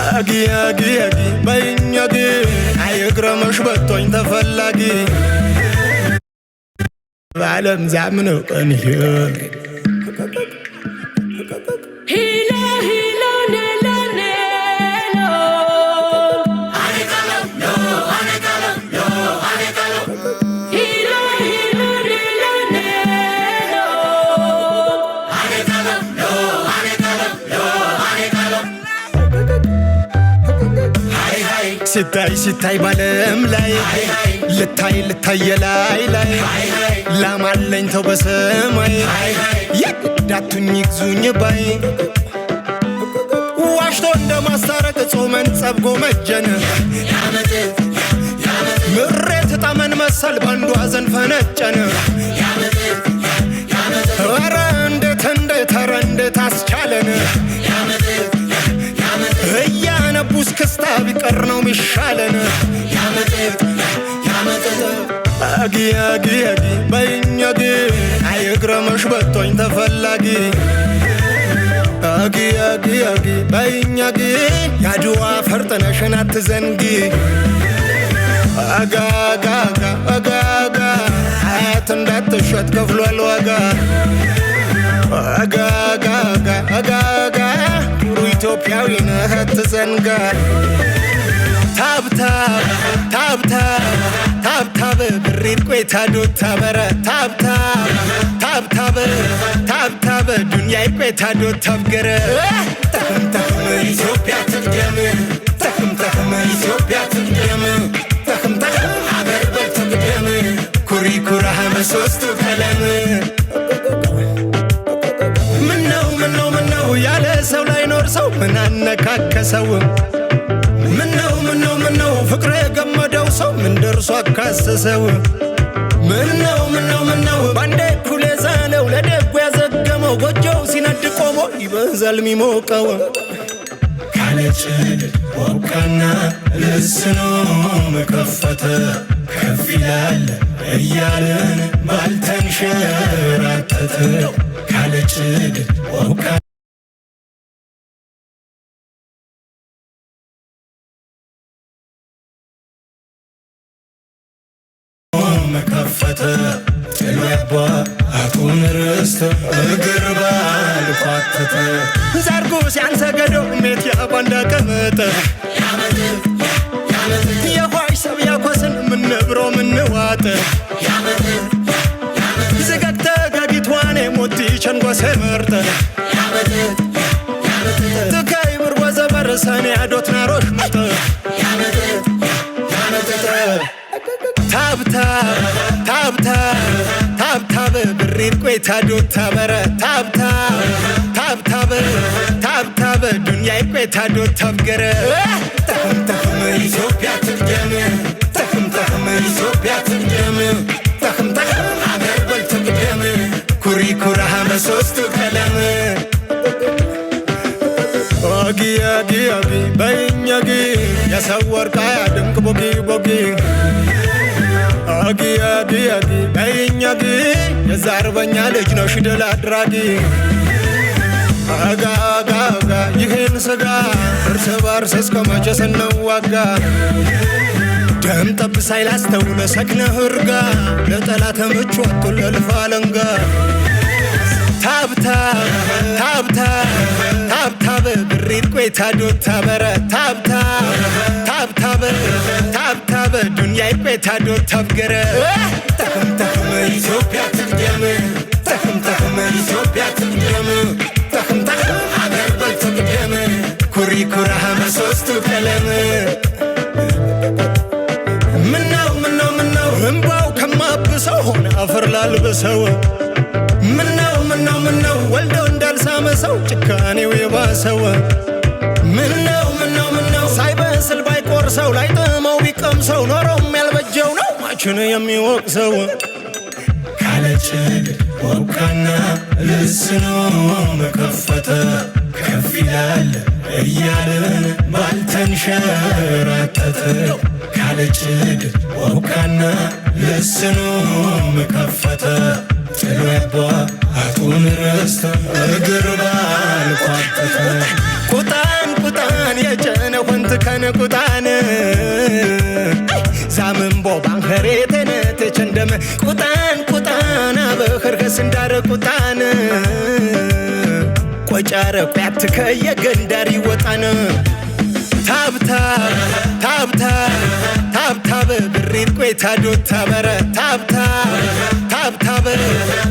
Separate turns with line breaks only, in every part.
አጊ በእኛጊ አይግረመሽ በቶኝ ተፈላጊ በዓለም ዛምነው ቀንሽ ሲታይ ባለም ላይ ልታይ ላይ ላማለኝ ተው በሰማይ የዳቱኝ ይግዙኝ ባይ ዋሽቶ እንደማስታረቅ ጾመን ጸብጎ መጀን ምሬት ጠመን መሰል ባንዱ ሐዘን ፈነጨን ኧረ እንዴት አስቻለን እያነቡስ ክስታ ቢቀር ነው ሚሻለን አጊ በእኛጊ አይግረመሽ በቶኝ ተፈላጊ አጊ በእኛጊ ያድዋ ፈርጥነሽን አትዘንጊ አጋጋ አያት እንዳትሸጥ ከፍሏል ዋጋ አጋጋ ጥሩ ኢትዮጵያዊ ነህ አትዘንጋ ታብታብ ብሪት ቆይታ ዶታ በረ ታብታብ ዱንያ ቆይታ ዶታ ብገረ ተክም ኢትዮጵያ ትቅደም ተክም ኢትዮጵያ ትቅደም ተክም ሀገር በል ትቅደም ኩሪ ኩራህ በሶስቱ ቀለም ምነው ያለ ሰው ላይ ኖር ሰው ምን አነካከሰው ምነው ፍቅር የገመደው ሰው ምን ደርሶ አካሰሰው ምነው ባንዴ ኩል የዛለው ለደጉ ያዘገመው ጎጆው ሲነድ ቆሞ ይበዛል ሚሞቀው ካለጭድ ወቃና ልስኖ መከፈተ ከፍ ይላል እያለን ባልተንሸራተተ ካለጭድ ወቃ መከፈተ ጥሏባ አቱን ርስተ እግር ባልኳተተ ዛርጎ ሲያንሰገደው ሜት ያባንዳ ቀመጠ የኋሽ ሰብ ያኮስን ምንብሮ ምንዋጠ ዝገግተ ገጊትዋኔ ሞቲ ቸንጎሴ መርጠ ትከይ ብርጎ ዘበርሰኔ አዶት ናሮሽ ምጠ ታብታብ ብሪት ቆይታ ዶታ በረ ታብታብ ዱንያ ቆይታ ዶታ ብገረ ተክም ኢትዮጵያ ትቅደም ተክም ኢትዮጵያ ትቅደም ተክም ሀገር በል ትቅደም ኩሪ ኩራህ በሶስቱ ቀለም አጊ በእኛጊ የሰው ወርቅ አያድንቅ ቦጊ አጊ በእኛጊ የዛ አርበኛ ልጅ ነው ሽደል አድራጊ አጋጋ ይህን ስጋ እርስ በርስ እስከ መቼ ስንዋጋ ደም ጠብ ሳይላስተውለ ሰክነህ እርጋ ለጠላት ምቹ ወጥቶ ለልፋ አለንጋ ታብታብ ብሪት ቆይታ ዶታ በረ ታብታብ ዱንያ ቆይታ ዶታ ብገረ ተክም ኢትዮጵያ ትቅደም ተክም ኢትዮጵያ ትቅደም ተክም ሀገር በል ትቅደም ኩሪ ኩራህ በሶስቱ ቀለም ምነው እምባው ከማብሰው ሆነ አፈር ላልበሰው ምነው ወልደው እንዳልሳመ ሰው ጭካኔው የባሰው ምነው ሳይበስል ባይቆርሰው ላይ ጥመው ቢቀምሰው ኖሮም ያልበጀው ነው ማችን የሚወቅሰው ካለጭድ ወቃና ልስኖ መከፈተ ከፍ ይላል እያለን ባልተንሸራተተ ካለጭድ ወቃና ልስኖ መከፈተ ጥሏባ አቱን ርስተ እግር ባልኳተተ ቁጣን ዛምን ቦባን ኸሬተነ ተቸንደመ ቁጣን አበኸርከስ እንዳረ ቁጣን ቆጫረ ቋትከ የገንዳሪ ወጣን ታብታብ ብሪት ቆይታ ዶታ በረ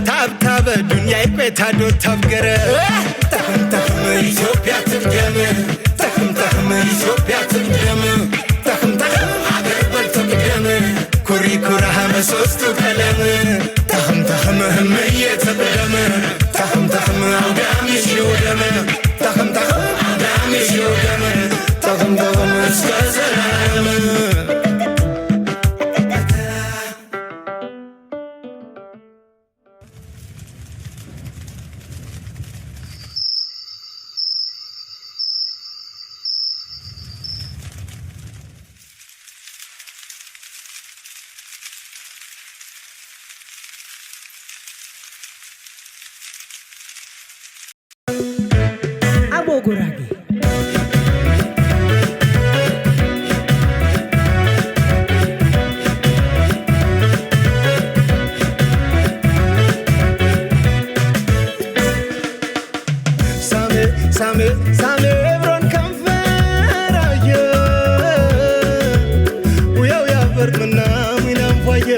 ታብታብ ዱንያይ ቆይታ ዶታ ብገረ ተኸም ኢትዮጵያ ትቅደም ተኸም ኢትዮጵያ ትቅደም ተኸም አገር በልቶ ቅደም ኩሪ ኩራሃ መሶስቱ ቀለም ተኸም ህመየ ተቅደም ተኸም አውዳሚ ሽውደም ተኸም አውዳሚ ሽውደም ተኸም እስከ ዘላለም
ጉራጌ ሳሜ ብሮን ከንፈራየ ውያው ያበርምና ሚናም ፏየ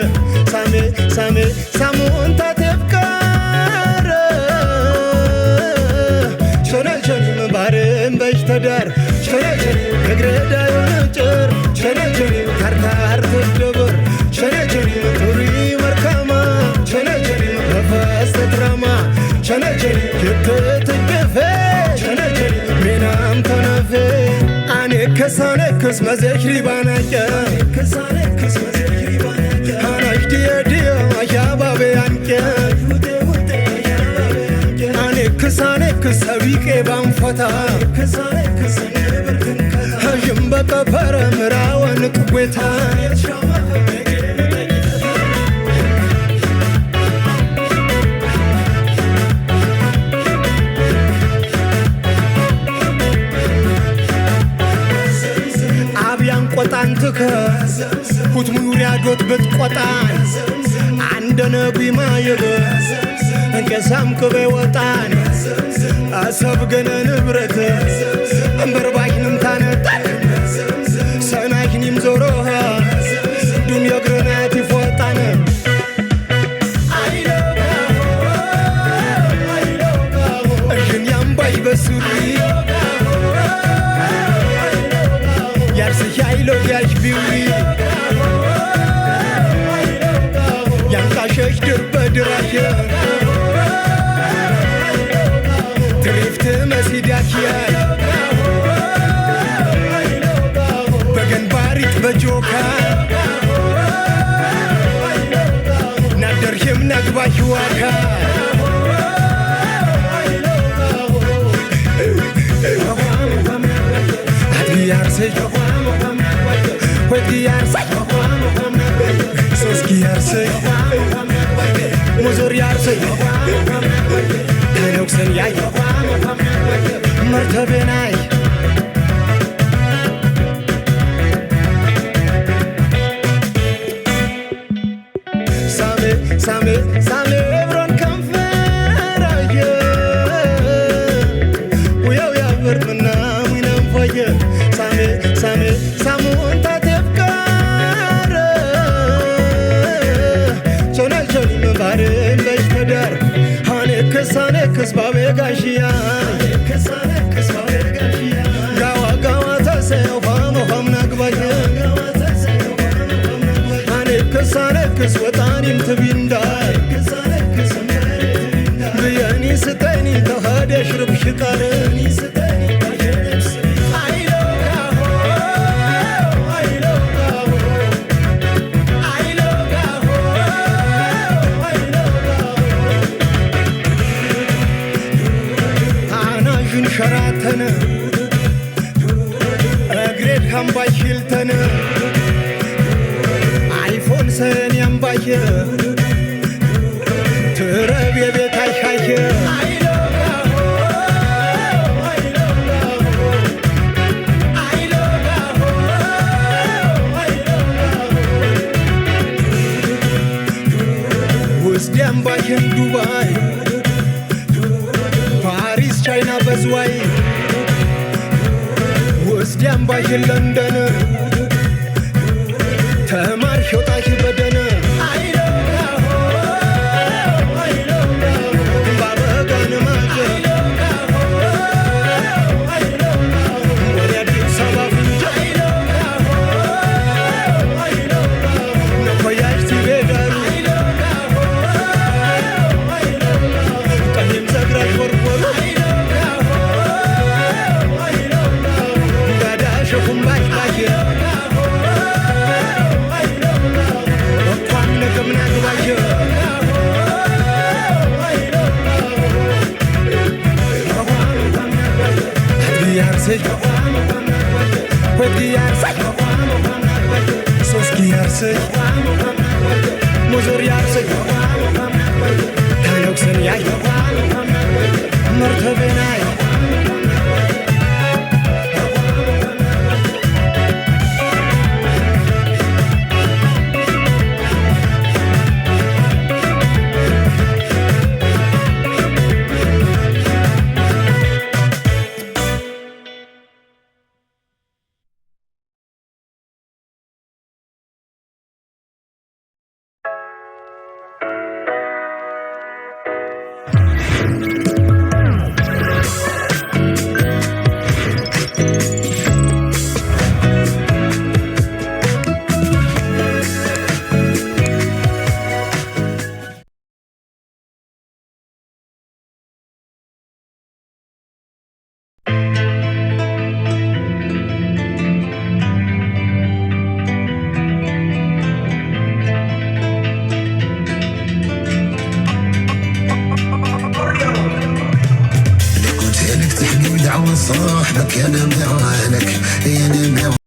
ሳሙን ታተፍቃረ ሸነሸኒ ምባርን በሽተዳር ሸነሸኒ እግረዳዩ ነጭር ሸነሸኒ ታርታር ተደበር ሸነሸኒ ቱሪ መርካማ ሸነሸኒ መፈስ ተትራማ ሸነሸኒ ክትትገፌ ሸነሸኒ ሜናም ተነፌ አኔ ከሳነክስ መዘሽሪ ባናጨ አናሽ ዲየ አሻባቤ አንጨ አኔ ከሳነክስ ሰቢቄ ባንፈታ ሀዥም በቀፈረ ምራወን ቅዌታ ቆጣንትከ ሁትሙሪያ ዶት ብትቆጣን አንደነ ቢማ የበ እንቀሳም ከበ ወጣን አሰብ ገነ ንብረት እምበርባሽንም ታነጣን ሰናሽኒም ዞሮሃ ዱንያ ግረናት ይፎጣን እሽን ያምባሽ በሱሪ ያይሎ ያሽ ቢዊ ያንቃሸሽ ድር በድራሽ ትሪፍት መሲዳኪያ በገንባሪት በጆካ ናደርሽም ነግባሽ ዋካ አድያርሰሽ Yarsay, Soski yarsay, Muzur yarsay, Tanoksan yay, Martabenay. Same, everyone come fair, we are Vermana, we know for you. Same, ከሳነክስ ባበጋሽያ ጋዋ ተሰው ሆም ናግባሽ አኔ ከሳነክስ ወጣኒም ትቢንዳ ብየኒ ስተኒ ተኸደሽ ርብሽቃር ሸራተነ እግሬድ ካምባሽ ሂልተነ አይፎን ሰን ያምባሽ ትረብ የቤታሻሽ
በዝዋይ ወስዲያም ባይል ለንደን ተማር ሾጣሽ በደን ባበጋን ማጀ ወደ አዲስ አበባ ፍንጃ ነኮያሽ ሲቤዳሩ ቀኝም ዘግራሽ ወርወሩ ጋዳሽ ኩምባሽ ባሽ እንኳን ነገም ናግባሽ ያርሰኝ ወዲ ያርሰኝ ሶስኪ ያርሰኝ ሙዞር ያርሰኝ ታለቅሰን ያይ መርተቤናይ
صاحبك يا نبي عينك يا نبي